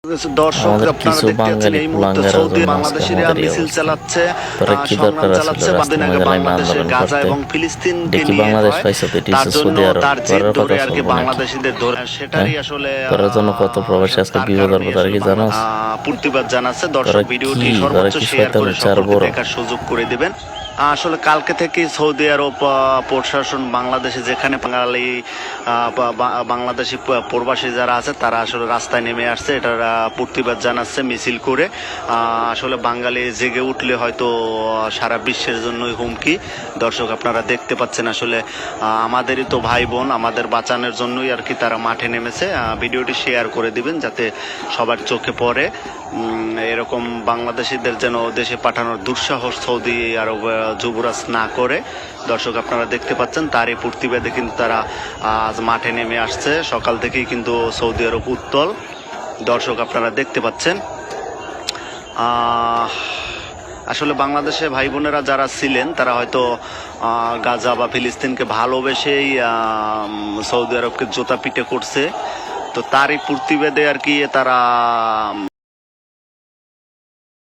দর্শক আমাদের আপনারা কিছু দেখতে পাচ্ছেন বাঙালি এই মুহূর্তে কুলাঙ্গারের সৌদি জন্য আজকে বাংলাদেশিরা আমাদের এই মিছিল অবস্থা। চালাচ্ছে, তোরা কি সংগ্রাম দরকার চালাচ্ছে ছিল বাদিন রাস্তার আগে মধ্যে লাইন বাংলাদেশের আন্দোলন গাজা করতে? এবং ফিলিস্তিনকে দেখি নিয়ে বাংলাদেশ হয়, পাইছো তো এটি তার জন্য সৌদি আরব, তার জেদ করার ধরে কথা আর কি চলবো নাকি? বাংলাদেশিদের ধরে হ্যাঁ, সেটারই আসলে তোরার জন্য কত প্রবাসী আজকে তার বিপদ কারণে হবে তারা কি জানোস? প্রতিবাদ জানাচ্ছে। তোরা দর্শক ভিডিওটি তোরা সর্বোচ্চ কি শেয়ার করে শয়তানের চার সকলকে বড়? দেখার সুযোগ করে দিবেন। আসলে কালকে থেকে সৌদি আরব প্রশাসন বাংলাদেশে যেখানে বাঙালি বাংলাদেশি প্রবাসী যারা আছে তারা আসলে রাস্তায় নেমে আসছে, এটার প্রতিবাদ জানাচ্ছে মিছিল করে। আসলে বাঙালি জেগে উঠলে হয়তো সারা বিশ্বের জন্যই হুমকি। দর্শক আপনারা দেখতে পাচ্ছেন আসলে আমাদেরই তো ভাই বোন, আমাদের বাঁচানোর জন্যই আর কি তারা মাঠে নেমেছে। ভিডিওটি শেয়ার করে দিবেন যাতে সবার চোখে পড়ে। এরকম বাংলাদেশিদের যেন দেশে পাঠানোর দুঃসাহস সৌদি আরব যুবরাজ না করে। দর্শক আপনারা দেখতে পাচ্ছেন তারই প্রতিবাদে কিন্তু তারা আজ মাঠে নেমে আসছে। সকাল থেকেই কিন্তু সৌদি আরব উত্তাল। দর্শক আপনারা দেখতে পাচ্ছেন আসলে বাংলাদেশে ভাই বোনেরা যারা ছিলেন তারা হয়তো গাজা বা ফিলিস্তিনকে ভালোবেসেই সৌদি আরবকে জোতা পিটে করছে। তো তারই প্রতিবাদে আর কি তারা